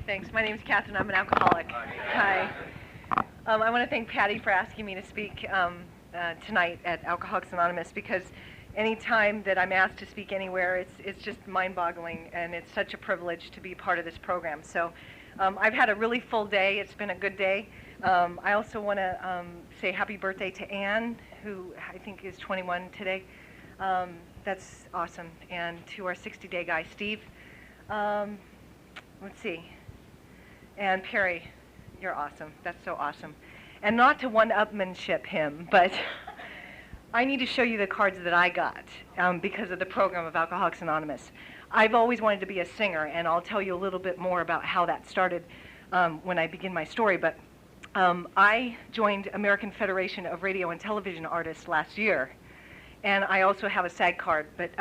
Thanks. My name is Katherine. I'm an alcoholic. Hi. I want to thank Patty for asking me to speak tonight at Alcoholics Anonymous, because any time that I'm asked to speak anywhere, it's just mind-boggling, and it's such a privilege to be part of this program. So I've had a really full day. It's been a good day. I also want to say happy birthday to Anne, who I think is 21 today. That's awesome. And to our 60-day guy, Steve. Let's see. And Perry, you're awesome. That's so awesome. And not to one-upmanship him, but I need to show you the cards that I got because of the program of Alcoholics Anonymous. I've always wanted to be a singer, and I'll tell you a little bit more about how that started when I begin my story. But I joined American Federation of Radio and Television Artists last year, and I also have a SAG card. But,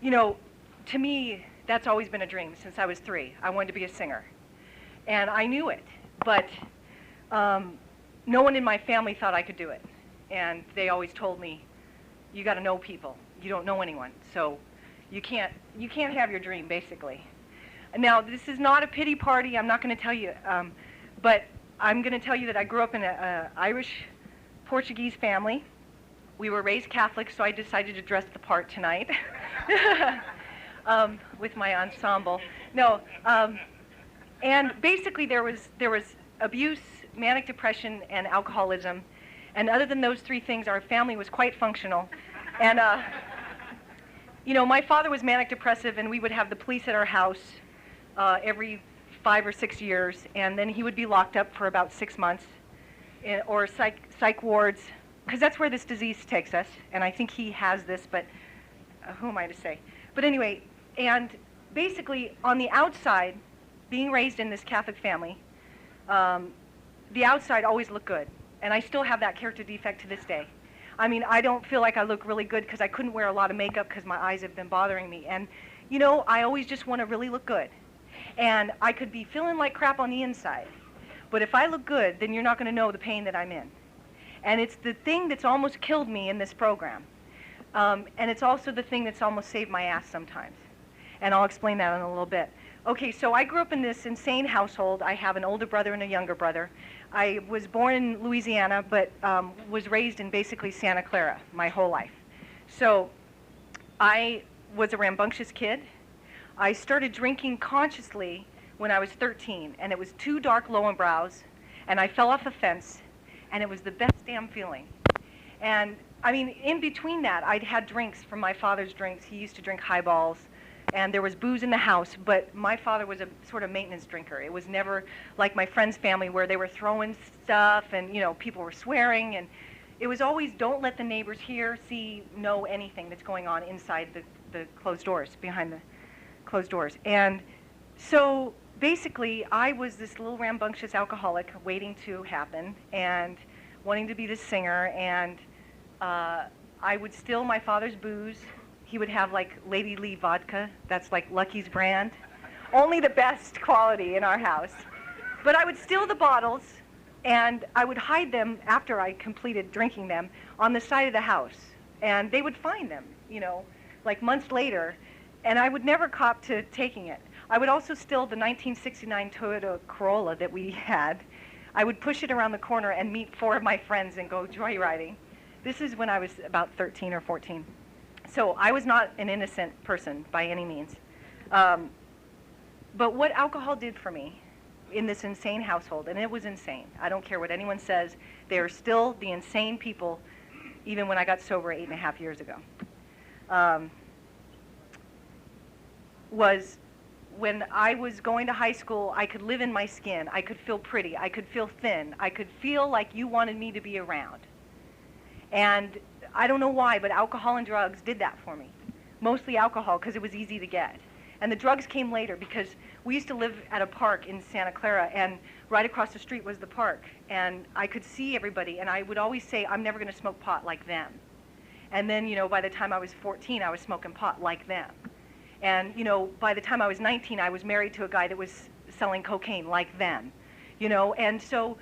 you know, to me, that's always been a dream since I was 3. I wanted to be a singer. And I knew it, but no one in my family thought I could do it. And they always told me, you got to know people. You don't know anyone, so you can't have your dream, basically. Now, this is not a pity party. I'm not going to tell you, but I'm going to tell you that I grew up in an Irish-Portuguese family. We were raised Catholic, so I decided to dress the part tonight with my ensemble. No. And basically there was abuse, manic depression, and alcoholism. And other than those 3 things, our family was quite functional. And, you know, my father was manic depressive, and we would have the police at our house every 5 or 6 years. And then he would be locked up for about 6 months, or psych wards, because that's where this disease takes us. And I think he has this, but who am I to say? But anyway, and basically on the outside, being raised in this Catholic family, the outside always looked good. And I still have that character defect to this day. I mean, I don't feel like I look really good because I couldn't wear a lot of makeup because my eyes have been bothering me. And, you know, I always just want to really look good. And I could be feeling like crap on the inside. But if I look good, then you're not going to know the pain that I'm in. And it's the thing that's almost killed me in this program. And it's also the thing that's almost saved my ass sometimes. And I'll explain that in a little bit. Okay, so I grew up in this insane household. I have an older brother and a younger brother. I was born in Louisiana, but was raised in basically Santa Clara my whole life. So I was a rambunctious kid. I started drinking consciously when I was 13, and it was 2 dark Lowenbrows, and I fell off a fence, and it was the best damn feeling. And, I mean, in between that, I'd had drinks from my father's drinks. He used to drink highballs. And there was booze in the house, but my father was a sort of maintenance drinker. It was never like my friend's family where they were throwing stuff and, you know, people were swearing. And it was always, don't let the neighbors hear, see, know anything that's going on inside the closed doors, behind the closed doors. And so basically, I was this little rambunctious alcoholic waiting to happen and wanting to be the singer. And I would steal my father's booze. He would have like Lady Lee vodka, that's like Lucky's brand. Only the best quality in our house. But I would steal the bottles, and I would hide them after I completed drinking them on the side of the house. And they would find them, you know, like months later, and I would never cop to taking it. I would also steal the 1969 Toyota Corolla that we had. I would push it around the corner and meet 4 of my friends and go joyriding. This is when I was about 13 or 14. So I was not an innocent person by any means. But what alcohol did for me in this insane household, and it was insane. I don't care what anyone says. They are still the insane people, even when I got sober 8.5 years ago. Was when I was going to high school, I could live in my skin. I could feel pretty. I could feel thin. I could feel like you wanted me to be around. And I don't know why, but alcohol and drugs did that for me. Mostly alcohol, because it was easy to get. And the drugs came later, because we used to live at a park in Santa Clara, and right across the street was the park. And I could see everybody, and I would always say, I'm never going to smoke pot like them. And then, you know, by the time I was 14, I was smoking pot like them. And, you know, by the time I was 19, I was married to a guy that was selling cocaine like them. You know, and so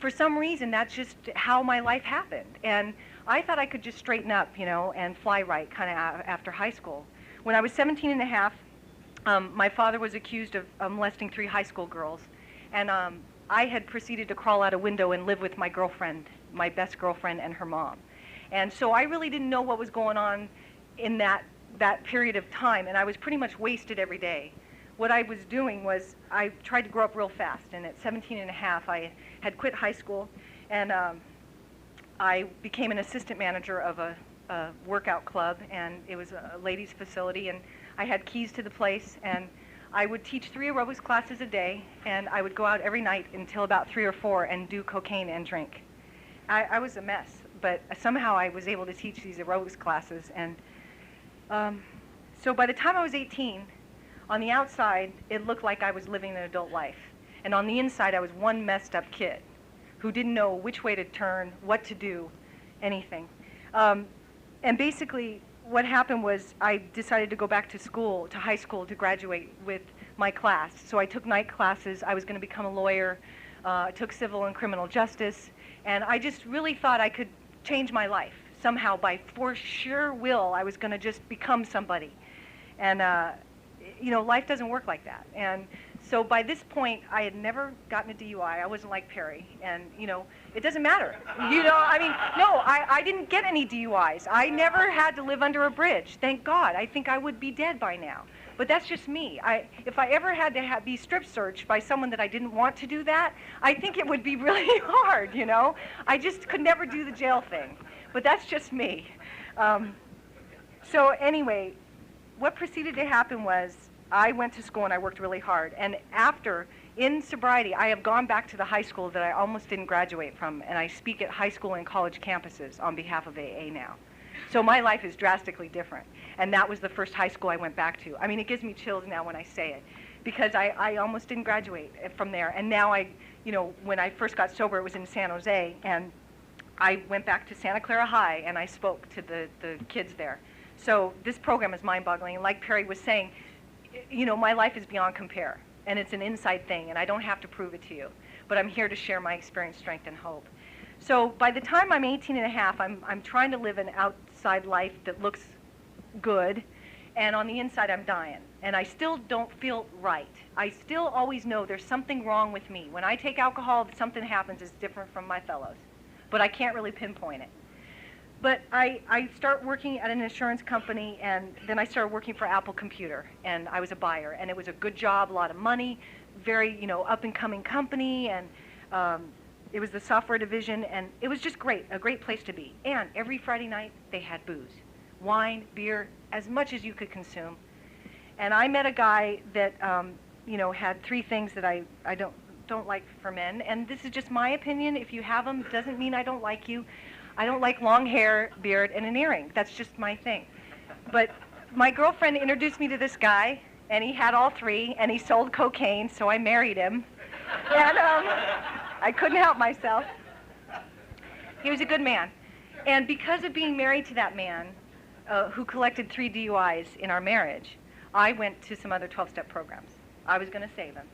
for some reason, that's just how my life happened. And I thought I could just straighten up, you know, and fly right kind of after high school. When I was 17 and a half, My father was accused of molesting 3 high school girls, and I had proceeded to crawl out a window and live with my girlfriend, my best girlfriend, and her mom. And so I really didn't know what was going on in that period of time, and I was pretty much wasted every day. What I was doing was I tried to grow up real fast, and at 17 and a half I had quit high school, and I became an assistant manager of a workout club, and it was a ladies' facility, and I had keys to the place, and I would teach 3 aerobics classes a day, and I would go out every night until about 3 or 4 and do cocaine and drink. I was a mess, but somehow I was able to teach these aerobics classes, and so by the time I was 18, on the outside, it looked like I was living an adult life, and on the inside, I was one messed up kid who didn't know which way to turn, what to do, anything. And basically, what happened was I decided to go back to school, to high school, to graduate with my class. So I took night classes. I was going to become a lawyer. I took civil and criminal justice. And I just really thought I could change my life. Somehow, by force, sheer will, I was going to just become somebody. And, you know, life doesn't work like that. And so by this point, I had never gotten a DUI. I wasn't like Perry. And, you know, it doesn't matter. You know, I mean, no, I didn't get any DUIs. I never had to live under a bridge. Thank God. I think I would be dead by now. But that's just me. If I ever had to be strip searched by someone that I didn't want to do that, I think it would be really hard, you know. I just could never do the jail thing. But that's just me. So anyway, what proceeded to happen was I went to school and I worked really hard. And after, in sobriety, I have gone back to the high school that I almost didn't graduate from, and I speak at high school and college campuses on behalf of AA now. So my life is drastically different. And that was the first high school I went back to. I mean, it gives me chills now when I say it, because I almost didn't graduate from there. And now you know, when I first got sober, it was in San Jose, and I went back to Santa Clara High, and I spoke to the kids there. So this program is mind-boggling. And like Perry was saying, you know, my life is beyond compare, and it's an inside thing, and I don't have to prove it to you. But I'm here to share my experience, strength, and hope. So by the time I'm 18 and a half, I'm trying to live an outside life that looks good, and on the inside, I'm dying. And I still don't feel right. I still always know there's something wrong with me. When I take alcohol, something happens that's different from my fellows. But I can't really pinpoint it. But I start working at an insurance company, and then I started working for Apple Computer, and I was a buyer, and it was a good job, a lot of money, very, you know, up-and-coming company, and it was the software division, and it was just great, a great place to be. And every Friday night, they had booze, wine, beer, as much as you could consume. And I met a guy that, you know, had 3 things that I don't like for men, and this is just my opinion. If you have them, doesn't mean I don't like you. I don't like long hair, beard, and an earring. That's just my thing. But my girlfriend introduced me to this guy, and he had all 3, and he sold cocaine, so I married him. And I couldn't help myself. He was a good man. And because of being married to that man, who collected 3 DUIs in our marriage, I went to some other 12-step programs. I was going to save him.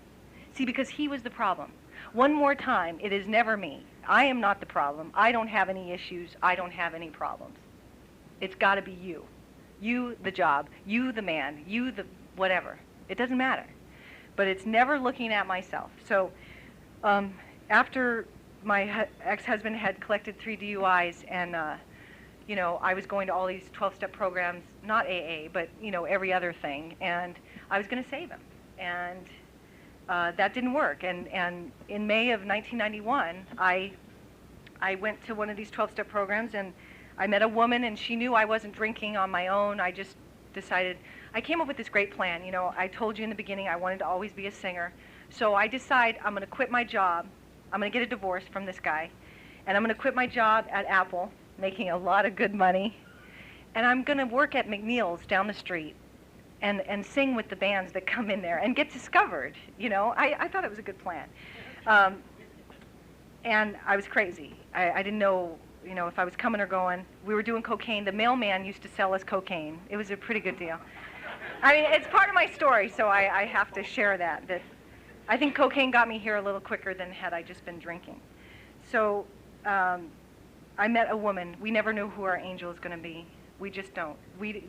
See, because he was the problem. One more time, it is never me. I am not the problem. I don't have any issues. I don't have any problems. It's got to be you. You, the job. You, the man. You, the whatever. It doesn't matter. But it's never looking at myself. So after my ex-husband had collected 3 DUIs, and you know, I was going to all these 12-step programs, not AA, but, you know, every other thing, and I was going to save him. And that didn't work. And in May of 1991, I went to one of these 12-step programs, and I met a woman, and she knew I wasn't drinking on my own. I just decided, I came up with this great plan. You know, I told you in the beginning I wanted to always be a singer. So I decide I'm going to quit my job. I'm going to get a divorce from this guy, and I'm going to quit my job at Apple, making a lot of good money, and I'm going to work at McNeil's down the street and sing with the bands that come in there and get discovered. You know, I thought it was a good plan. And I was crazy. I didn't know, you know, if I was coming or going. We were doing cocaine. The mailman used to sell us cocaine. It was a pretty good deal. I mean, it's part of my story, so I have to share that I think cocaine got me here a little quicker than had I just been drinking. So I met a woman. We never knew who our angel is going to be. We just don't.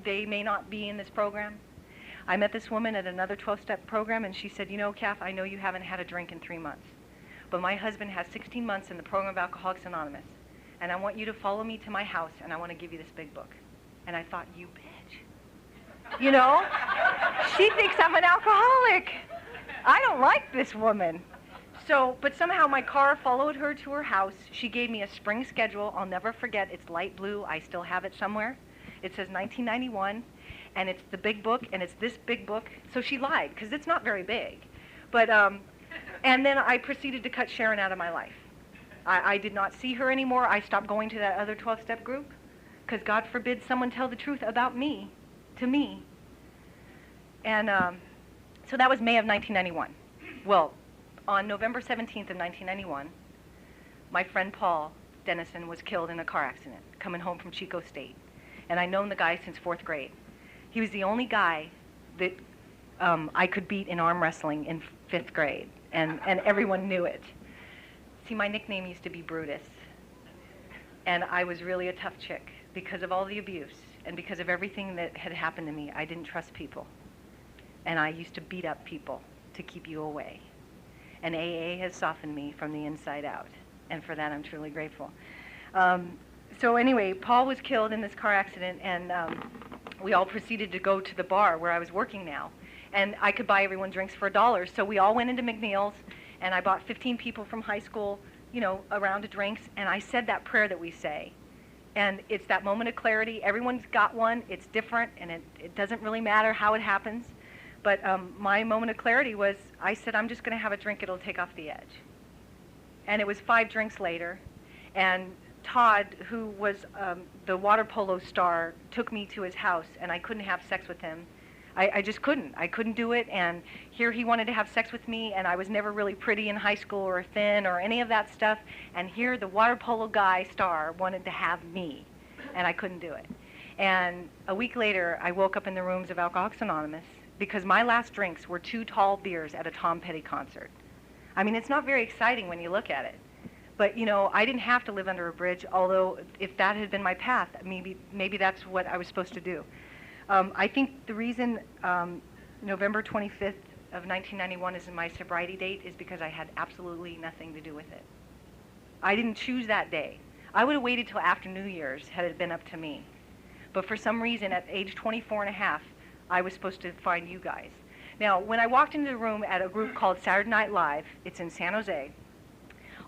They may not be in this program. I met this woman at another 12-step program, and she said, you know, Kath, I know you haven't had a drink in 3 months, but my husband has 16 months in the program of Alcoholics Anonymous, and I want you to follow me to my house, and I want to give you this big book. And I thought, you bitch. You know? She thinks I'm an alcoholic. I don't like this woman. So, but somehow my car followed her to her house. She gave me a spring schedule. I'll never forget. It's light blue. I still have it somewhere. It says 1991, and it's the big book, and it's this big book. So she lied, because it's not very big. But, and then I proceeded to cut Sharon out of my life. I did not see her anymore. I stopped going to that other 12-step group, because God forbid someone tell the truth about me to me. And so that was May of 1991. Well, on November 17th of 1991, my friend Paul Dennison was killed in a car accident coming home from Chico State. And I'd known the guy since 4th grade. He was the only guy that I could beat in arm wrestling in 5th grade, and everyone knew it. See, my nickname used to be Brutus. And I was really a tough chick. Because of all the abuse and because of everything that had happened to me, I didn't trust people. And I used to beat up people to keep you away. And AA has softened me from the inside out. And for that, I'm truly grateful. So anyway, Paul was killed in this car accident, and we all proceeded to go to the bar where I was working now. And I could buy everyone drinks for $1. So we all went into McNeil's, and I bought 15 people from high school, you know, a round of drinks, and I said that prayer that we say. And it's that moment of clarity. Everyone's got one. It's different, and it doesn't really matter how it happens. But my moment of clarity was, I said, I'm just going to have a drink. It'll take off the edge. And it was 5 drinks later. And Todd, who was the water polo star, took me to his house, and I couldn't have sex with him. I just couldn't. I couldn't do it. And here he wanted to have sex with me, and I was never really pretty in high school or thin or any of that stuff. And here the water polo guy star wanted to have me, and I couldn't do it. And a week later, I woke up in the rooms of Alcoholics Anonymous because my last drinks were 2 tall beers at a Tom Petty concert. I mean, it's not very exciting when you look at it. But, you know, I didn't have to live under a bridge, although if that had been my path, maybe that's what I was supposed to do. I think the reason November 25th of 1991 is my sobriety date is because I had absolutely nothing to do with it. I didn't choose that day. I would have waited till after New Year's had it been up to me. But for some reason, at age 24 and a half, I was supposed to find you guys. Now, when I walked into the room at a group called Saturday Night Live, it's in San Jose,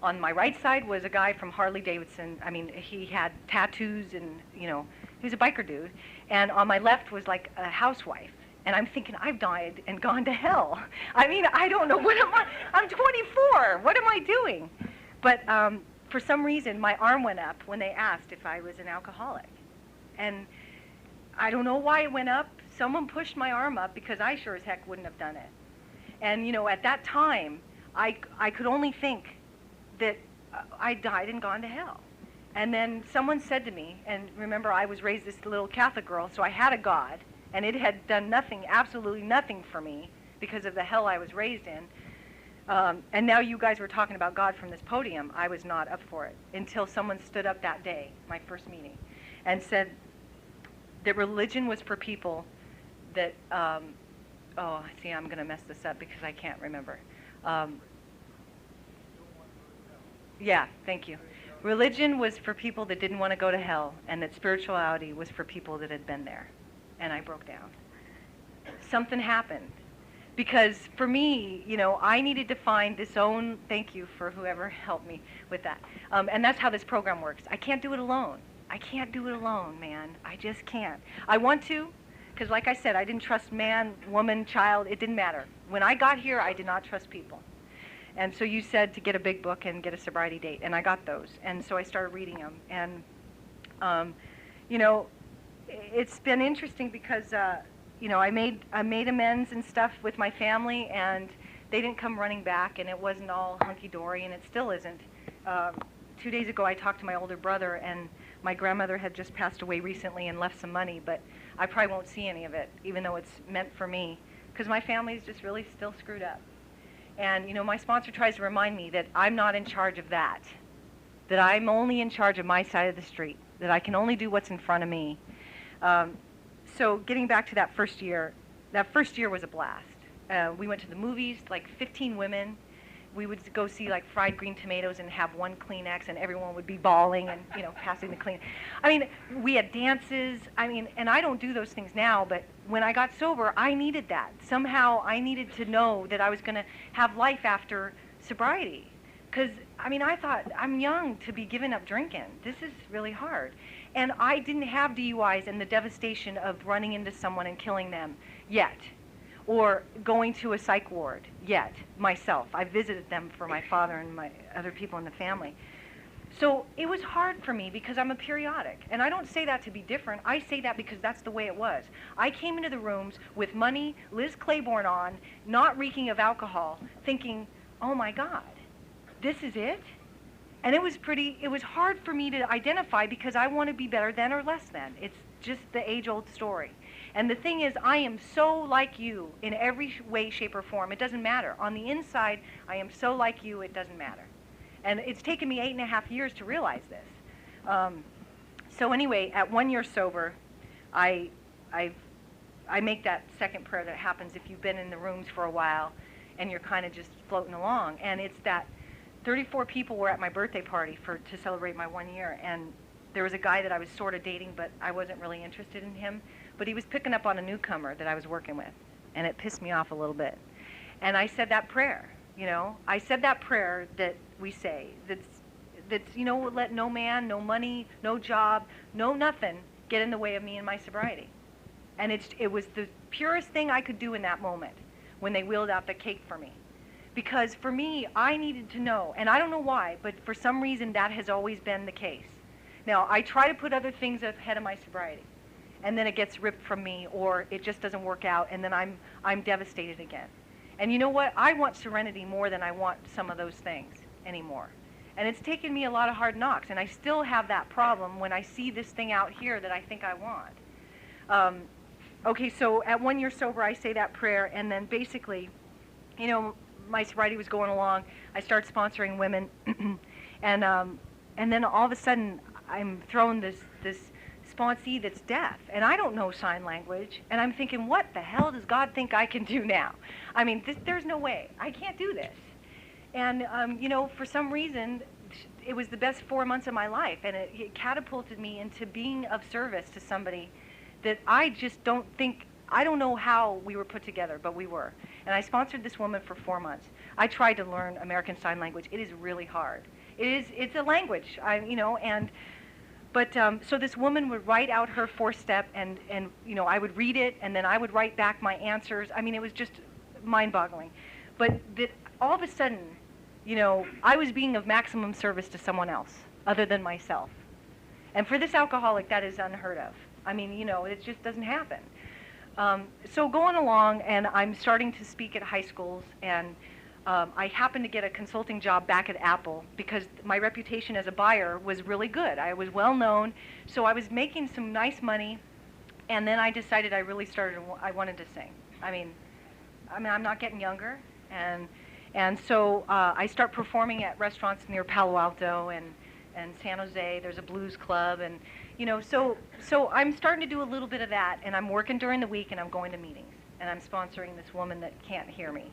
on my right side was a guy from Harley Davidson. I mean, he had tattoos and, you know, he was a biker dude. And on my left was like a housewife. And I'm thinking, I've died and gone to hell. I mean, I don't know, what am I? I'm 24. What am I doing? But for some reason, my arm went up when they asked if I was an alcoholic. And I don't know why it went up. Someone pushed my arm up because I sure as heck wouldn't have done it. And, you know, at that time, I could only think that I died and gone to hell. And then someone said to me, and remember I was raised this little Catholic girl, so I had a God, and it had done nothing, absolutely nothing for me because of the hell I was raised in. And now you guys were talking about God from this podium. I was not up for it until someone stood up that day, my first meeting, and said that religion was for people that, oh, see, I'm going to mess this up because I can't remember. Yeah, thank you. Religion was for people that didn't want to go to hell, and that spirituality was for people that had been there. And I broke down. Something happened. Because for me, you know, I needed to find this own, thank you for whoever helped me with that. And that's how this program works. I can't do it alone. I can't do it alone, man. I just can't. I want to, because like I said, I didn't trust man, woman, child. It didn't matter. When I got here, I did not trust people. And so you said to get a big book and get a sobriety date, and I got those. And so I started reading them. And, you know, it's been interesting because, you know, I made amends and stuff with my family, and they didn't come running back, and it wasn't all hunky-dory, and it still isn't. 2 days ago, I talked to my older brother, and my grandmother had just passed away recently and left some money, but I probably won't see any of it, even though it's meant for me, because my family's just really still screwed up. And, you know, my sponsor tries to remind me that I'm not in charge of that I'm only in charge of my side of the street, that I can only do what's in front of me. So getting back to that first year, that first year was a blast. We went to the movies, like 15 women. We would go see like fried green tomatoes and have one Kleenex, and everyone would be bawling and, you know, passing the Kleenex. I mean, we had dances. I mean, and I don't do those things now, but when I got sober, I needed that. Somehow I needed to know that I was going to have life after sobriety. Because, I mean, I thought, I'm young to be giving up drinking. This is really hard. And I didn't have DUIs and the devastation of running into someone and killing them yet, or going to a psych ward yet, myself. I visited them for my father and my other people in the family. So it was hard for me because I'm a periodic. And I don't say that to be different. I say that because that's the way it was. I came into the rooms with money, Liz Claiborne on, not reeking of alcohol, thinking, oh my God, this is it? And it was hard for me to identify because I want to be better than or less than. It's just the age-old story. And the thing is, I am so like you in every way, shape, or form. It doesn't matter. On the inside, I am so like you, it doesn't matter. And it's taken me 8.5 years to realize this. So anyway, at 1 year sober, I make that second prayer that happens if you've been in the rooms for a while and you're kind of just floating along. And it's that 34 people were at my birthday party to celebrate my 1 year. And there was a guy that I was sort of dating, but I wasn't really interested in him. But he was picking up on a newcomer that I was working with, and it pissed me off a little bit. And I said that prayer, you know. I said that prayer that we say, that's, you know, let no man, no money, no job, no nothing get in the way of me and my sobriety. And it was the purest thing I could do in that moment when they wheeled out the cake for me. Because for me, I needed to know, and I don't know why, but for some reason that has always been the case. Now, I try to put other things ahead of my sobriety, and then it gets ripped from me, or it just doesn't work out, and then I'm devastated again. And you know what? I want serenity more than I want some of those things anymore. And it's taken me a lot of hard knocks, and I still have that problem when I see this thing out here that I think I want. Okay, so at 1 year sober, I say that prayer, and then basically, you know, my sobriety was going along. I started sponsoring women, and then all of a sudden, I'm thrown this sponsee that's deaf, and I don't know sign language, and I'm thinking, what the hell does God think I can do now? I mean, there's no way. I can't do this. And, you know, for some reason, it was the best 4 months of my life, and it catapulted me into being of service to somebody that I just don't think, I don't know how we were put together, but we were. And I sponsored this woman for 4 months. I tried to learn American Sign Language. It is really hard. It's a language, you know, but so this woman would write out her 4-step, and you know, I would read it, and then I would write back my answers. I mean, it was just mind-boggling. But that all of a sudden, you know, I was being of maximum service to someone else other than myself. And for this alcoholic, that is unheard of. I mean, you know, it just doesn't happen. So going along, and I'm starting to speak at high schools, and I happened to get a consulting job back at Apple because my reputation as a buyer was really good. I was well known, so I was making some nice money, and then I decided I wanted to sing. I mean, I'm not getting younger, and so I start performing at restaurants near Palo Alto and San Jose. There's a blues club, and you know, so I'm starting to do a little bit of that, and I'm working during the week, and I'm going to meetings, and I'm sponsoring this woman that can't hear me.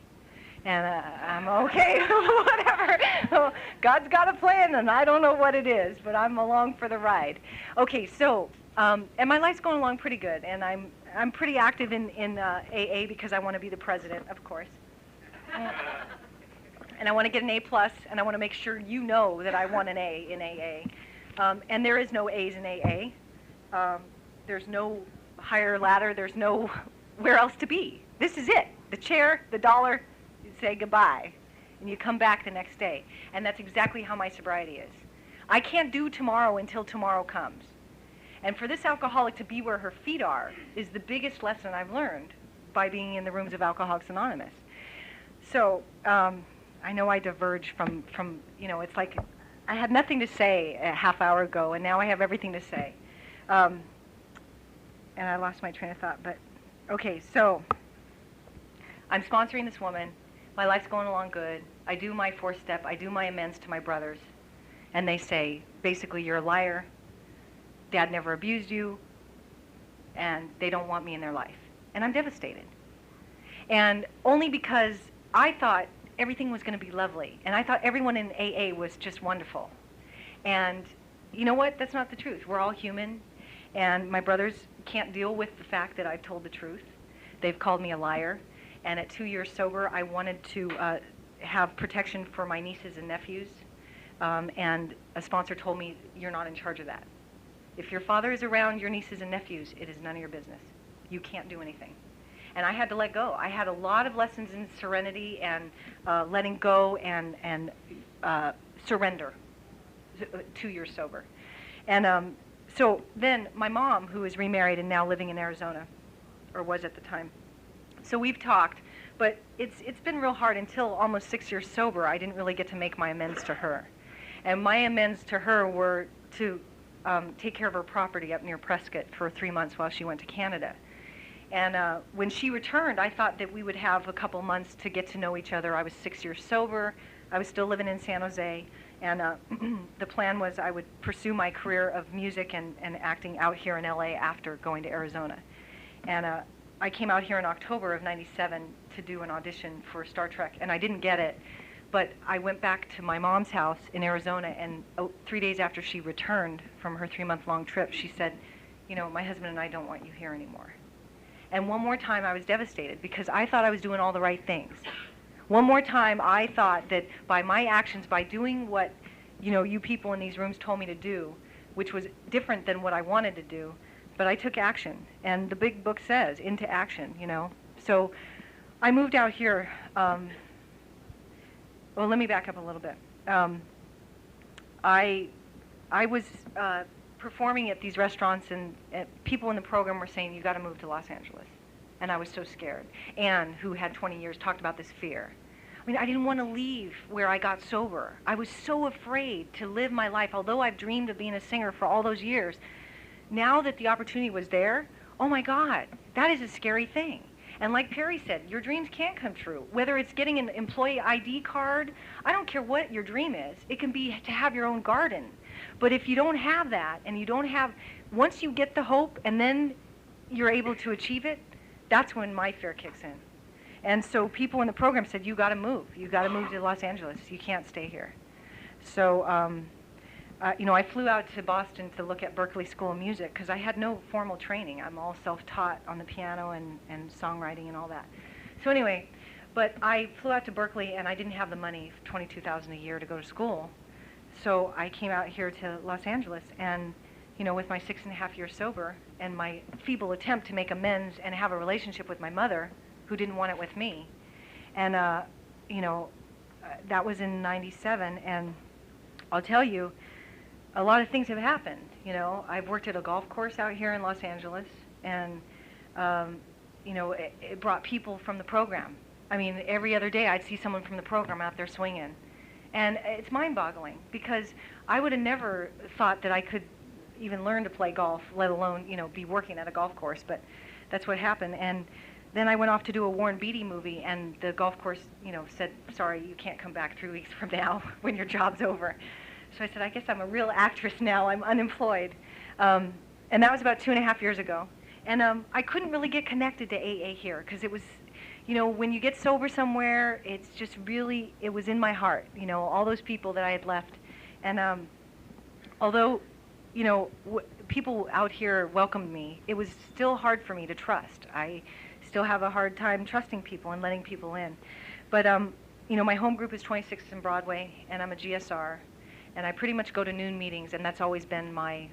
And I'm okay, whatever. So God's got a plan, and I don't know what it is, but I'm along for the ride. Okay, so, and my life's going along pretty good, and I'm pretty active in AA because I want to be the president, of course. And I want to get an A+, and I want to make sure you know that I want an A in AA. And there is no A's in AA. There's no higher ladder. There's nowhere else to be. This is it. The chair, the dollar, you say goodbye, and you come back the next day. And that's exactly how my sobriety is. I can't do tomorrow until tomorrow comes. And for this alcoholic to be where her feet are is the biggest lesson I've learned by being in the rooms of Alcoholics Anonymous. So I know I diverge from, you know, it's like I had nothing to say a half hour ago, and now I have everything to say. And I lost my train of thought, but okay, so I'm sponsoring this woman. My life's going along good. I do my 4-step. I do my amends to my brothers. And they say, basically, you're a liar. Dad never abused you. And they don't want me in their life. And I'm devastated. And only because I thought everything was going to be lovely, and I thought everyone in AA was just wonderful. And you know what? That's not the truth. We're all human, and my brothers can't deal with the fact that I've told the truth. They've called me a liar, and at 2 years sober, I wanted to have protection for my nieces and nephews, and a sponsor told me, you're not in charge of that. If your father is around your nieces and nephews, it is none of your business. You can't do anything. And I had to let go. I had a lot of lessons in serenity and letting go and surrender, 2 years sober. And so then my mom, who is remarried and now living in Arizona, or was at the time, so we've talked, but it's been real hard. Until almost 6 years sober, I didn't really get to make my amends to her. And my amends to her were to take care of her property up near Prescott for 3 months while she went to Canada. And when she returned, I thought that we would have a couple months to get to know each other. I was 6 years sober. I was still living in San Jose. And the plan was I would pursue my career of music and acting out here in LA after going to Arizona. And I came out here in October of '97 to do an audition for Star Trek, and I didn't get it. But I went back to my mom's house in Arizona, and 3 days after she returned from her 3-month-long trip, she said, you know, my husband and I don't want you here anymore. And one more time I was devastated because I thought I was doing all the right things. One more time I thought that by my actions, by doing what, you know, you people in these rooms told me to do, which was different than what I wanted to do, but I took action. And the big book says, into action, you know. So I moved out here. Well, let me back up a little bit. I was performing at these restaurants, and people in the program were saying, you got to move to Los Angeles. And I was so scared. Anne, who had 20 years, talked about this fear. I mean, I didn't want to leave where I got sober. I was so afraid to live my life, although I've dreamed of being a singer for all those years. Now that the opportunity was there, oh my God, that is a scary thing. And like Perry said, your dreams can come true. Whether it's getting an employee ID card, I don't care what your dream is. It can be to have your own garden. But if you don't have that, and you don't have, once you get the hope and then you're able to achieve it, that's when my fear kicks in. And so people in the program said, you got to move. You got to move to Los Angeles. You can't stay here. So, you know, I flew out to Boston to look at Berklee School of Music because I had no formal training. I'm all self-taught on the piano and songwriting and all that. So anyway, but I flew out to Berklee and I didn't have the money, $22,000 a year to go to school. So I came out here to Los Angeles, and you know, with my 6.5 years sober and my feeble attempt to make amends and have a relationship with my mother, who didn't want it with me, and you know, that was in '97, and I'll tell you, a lot of things have happened. You know, I've worked at a golf course out here in Los Angeles, and you know, it brought people from the program. I mean, every other day I'd see someone from the program out there swinging. And it's mind-boggling because I would have never thought that I could even learn to play golf, let alone, you know, be working at a golf course, but that's what happened. And then I went off to do a Warren Beatty movie, and the golf course, you know, said, sorry, you can't come back 3 weeks from now when your job's over. So I said, I guess I'm a real actress now. I'm unemployed. And that was about 2.5 years ago. And I couldn't really get connected to AA here because it was, you know, when you get sober somewhere, it's just really, it was in my heart, you know, all those people that I had left. And although, you know, people out here welcomed me, it was still hard for me to trust. I still have a hard time trusting people and letting people in. But, you know, my home group is 26th and Broadway, and I'm a GSR. And I pretty much go to noon meetings, and that's always been my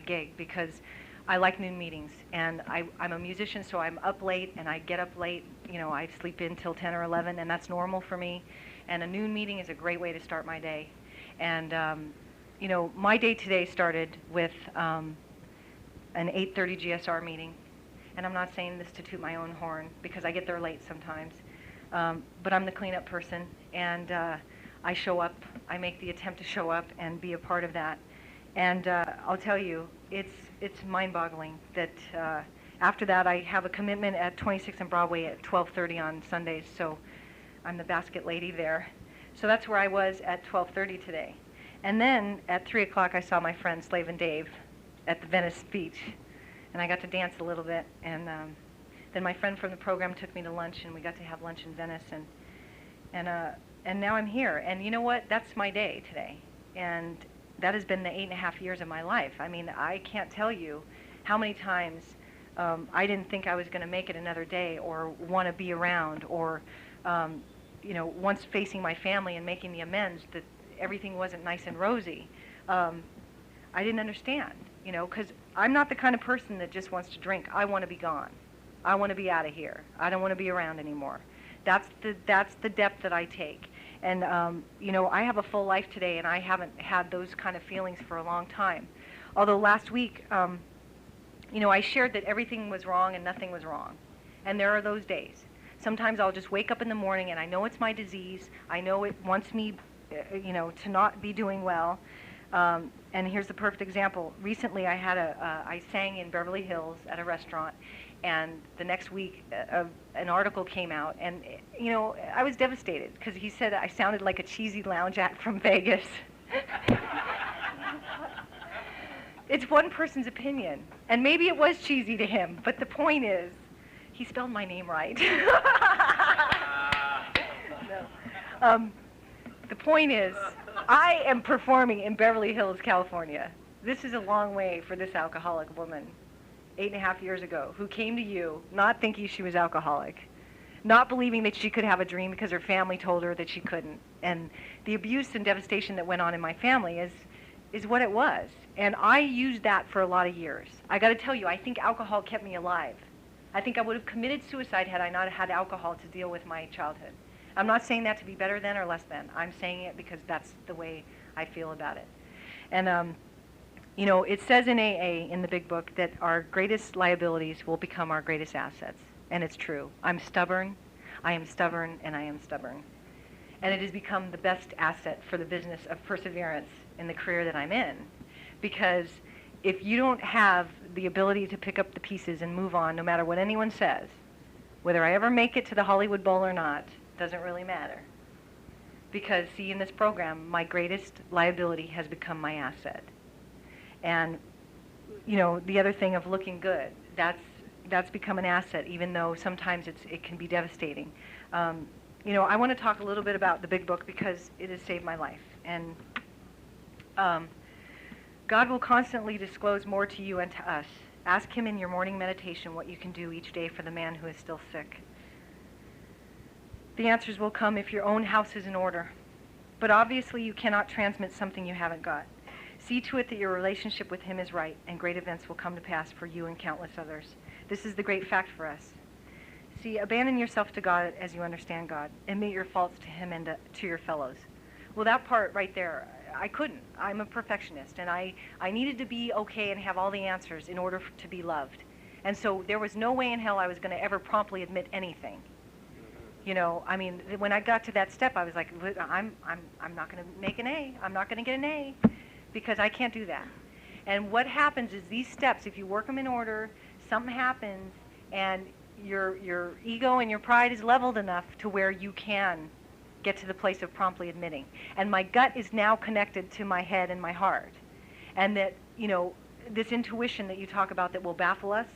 gig because I like noon meetings. And I'm a musician, so I'm up late, and I get up late. You know, I sleep in till 10 or 11, and that's normal for me. And a noon meeting is a great way to start my day. And, you know, my day today started with an 8:30 GSR meeting. And I'm not saying this to toot my own horn, because I get there late sometimes. But I'm the cleanup person, and I show up. I make the attempt to show up and be a part of that. And I'll tell you, it's mind-boggling that after that I have a commitment at 26th and Broadway at 12:30 on Sundays, so I'm the basket lady there. So that's where I was at 12:30 today. And then at 3 o'clock I saw my friend Slave and Dave at the Venice Beach, and I got to dance a little bit, and then my friend from the program took me to lunch, and we got to have lunch in Venice, and now I'm here. And you know what? That's my day today. And that has been the 8.5 years of my life. I mean, I can't tell you how many times I didn't think I was going to make it another day or want to be around, or, you know, once facing my family and making the amends that everything wasn't nice and rosy. I didn't understand, you know, because I'm not the kind of person that just wants to drink. I want to be gone. I want to be out of here. I don't want to be around anymore. That's the depth that I take. And, you know, I have a full life today, and I haven't had those kind of feelings for a long time. Although last week, you know, I shared that everything was wrong and nothing was wrong. And there are those days. Sometimes I'll just wake up in the morning, and I know it's my disease. I know it wants me, you know, to not be doing well. And here's the perfect example. Recently, I sang in Beverly Hills at a restaurant, and the next week, an article came out, and, you know, I was devastated, because he said I sounded like a cheesy lounge act from Vegas. It's one person's opinion, and maybe it was cheesy to him, but the point is, he spelled my name right. No. The point is, I am performing in Beverly Hills, California. This is a long way for this alcoholic woman, 8.5 years ago, who came to you not thinking she was alcoholic, not believing that she could have a dream because her family told her that she couldn't. And the abuse and devastation that went on in my family is what it was. And I used that for a lot of years. I got to tell you, I think alcohol kept me alive. I think I would have committed suicide had I not had alcohol to deal with my childhood. I'm not saying that to be better than or less than. I'm saying it because that's the way I feel about it. And, you know, it says in AA, in the big book, that our greatest liabilities will become our greatest assets. And it's true. I'm stubborn, I am stubborn, and I am stubborn. And it has become the best asset for the business of perseverance in the career that I'm in. Because if you don't have the ability to pick up the pieces and move on, no matter what anyone says, whether I ever make it to the Hollywood Bowl or not, doesn't really matter. Because, see, in this program, my greatest liability has become my asset. And, you know, the other thing of looking good, that's become an asset, even though sometimes it can be devastating. You know, I want to talk a little bit about the big book because it has saved my life. And God will constantly disclose more to you and to us. Ask him in your morning meditation what you can do each day for the man who is still sick. The answers will come if your own house is in order. But obviously you cannot transmit something you haven't got. See to it that your relationship with him is right, and great events will come to pass for you and countless others. This is the great fact for us. See, abandon yourself to God as you understand God. Admit your faults to him and to your fellows. Well, that part right there, I couldn't. I'm a perfectionist, and I needed to be okay and have all the answers in order to be loved. And so there was no way in hell I was going to ever promptly admit anything. You know, I mean, when I got to that step, I was like, I'm not going to make an A. I'm not going to get an A because I can't do that. And what happens is these steps, if you work them in order, something happens, and your ego and your pride is leveled enough to where you can get to the place of promptly admitting. And my gut is now connected to my head and my heart. And that, you know, this intuition that you talk about that will baffle us,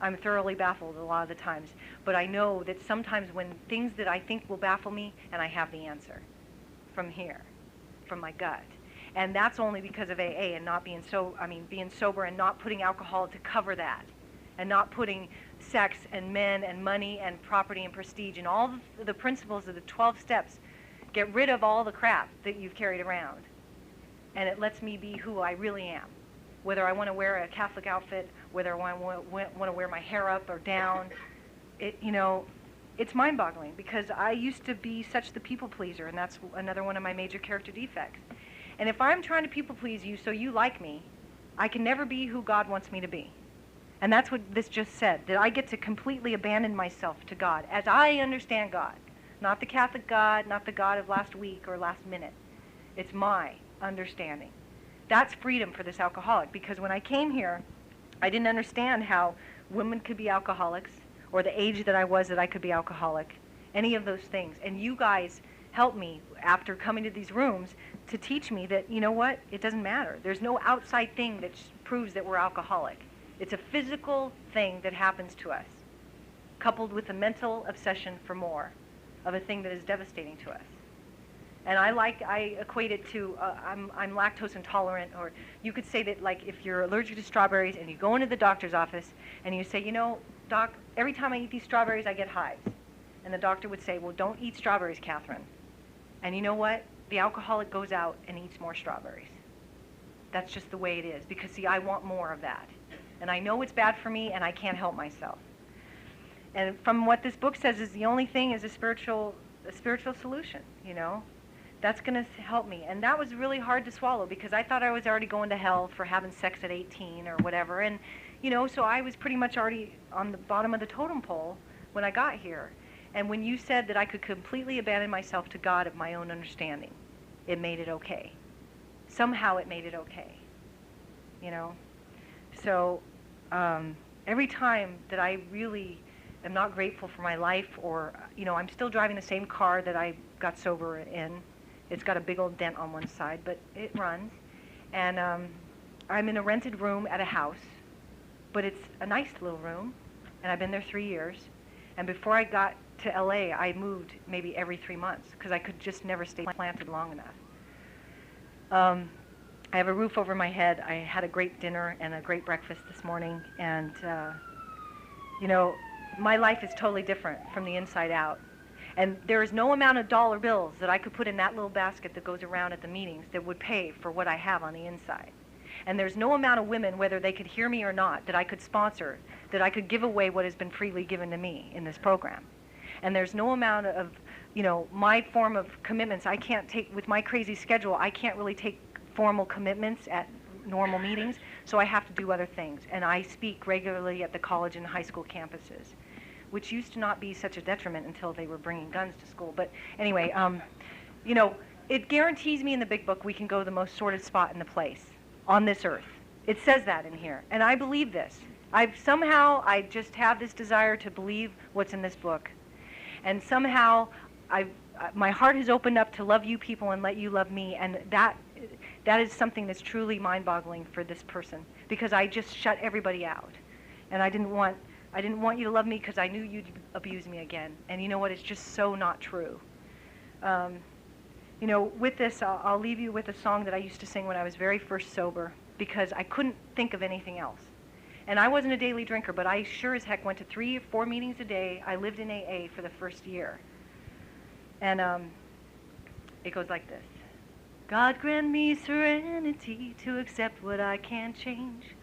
I'm thoroughly baffled a lot of the times. But I know that sometimes when things that I think will baffle me, and I have the answer from here, from my gut. And that's only because of AA and not being being sober and not putting alcohol to cover that. And not putting sex and men and money and property and prestige and all the principles of the 12 steps. Get rid of all the crap that you've carried around. And it lets me be who I really am. Whether I want to wear a Catholic outfit, whether I want to wear my hair up or down, you know, it's mind-boggling because I used to be such the people pleaser, and that's another one of my major character defects. And if I'm trying to people please you so you like me, I can never be who God wants me to be. And that's what this just said, that I get to completely abandon myself to God as I understand God. Not the Catholic God, not the God of last week or last minute. It's my understanding. That's freedom for this alcoholic, because when I came here, I didn't understand how women could be alcoholics, or the age that I was that I could be alcoholic, any of those things. And you guys helped me after coming to these rooms to teach me that, you know what, it doesn't matter. There's no outside thing that proves that we're alcoholic. It's a physical thing that happens to us. coupled with a mental obsession for more of a thing that is devastating to us. And I equate it to, I'm lactose intolerant, or you could say that, like, if you're allergic to strawberries and you go into the doctor's office and you say, you know, doc, every time I eat these strawberries, I get hives. And the doctor would say, well, don't eat strawberries, Catherine. And you know what? The alcoholic goes out and eats more strawberries. That's just the way it is, because, see, I want more of that. And I know it's bad for me, and I can't help myself. And from what this book says is the only thing is a spiritual solution, you know? That's going to help me. And that was really hard to swallow, because I thought I was already going to hell for having sex at 18 or whatever. And, you know, so I was pretty much already on the bottom of the totem pole when I got here. And when you said that I could completely abandon myself to God of my own understanding, it made it okay. Somehow it made it okay, you know? So every time that I really am not grateful for my life, or, you know, I'm still driving the same car that I got sober in. It's got a big old dent on one side, but it runs. And I'm in a rented room at a house, but it's a nice little room, and I've been there 3 years. And before I got to LA, I moved maybe every 3 months, because I could just never stay planted long enough. I have a roof over my head. I had a great dinner and a great breakfast this morning, and you know, my life is totally different from the inside out. And there is no amount of dollar bills that I could put in that little basket that goes around at the meetings that would pay for what I have on the inside. And there's no amount of women, whether they could hear me or not, that I could sponsor, that I could give away what has been freely given to me in this program. And there's no amount of, you know, my form of commitments. I can't take, with my crazy schedule, I can't really take formal commitments at normal meetings, so I have to do other things. And I speak regularly at the college and high school campuses, which used to not be such a detriment until they were bringing guns to school. But anyway, you know, it guarantees me in the big book we can go to the most sordid spot in the place on this earth. It says that in here, and I believe this. I just have this desire to believe what's in this book. And somehow my heart has opened up to love you people and let you love me, and that is something that's truly mind-boggling for this person, because I just shut everybody out. And I didn't want you to love me because I knew you'd abuse me again. And you know what? It's just so not true. You know, with this, I'll leave you with a song that I used to sing when I was very first sober, because I couldn't think of anything else. And I wasn't a daily drinker, but I sure as heck went to 3 or 4 meetings a day. I lived in AA for the first year. And it goes like this. God grant me serenity to accept what I can't change.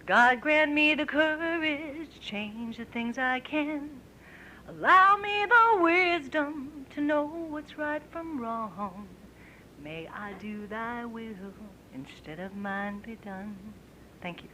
God grant me the courage to change the things I can. Allow me the wisdom to know what's right from wrong. May I do thy will instead of mine be done. Thank you.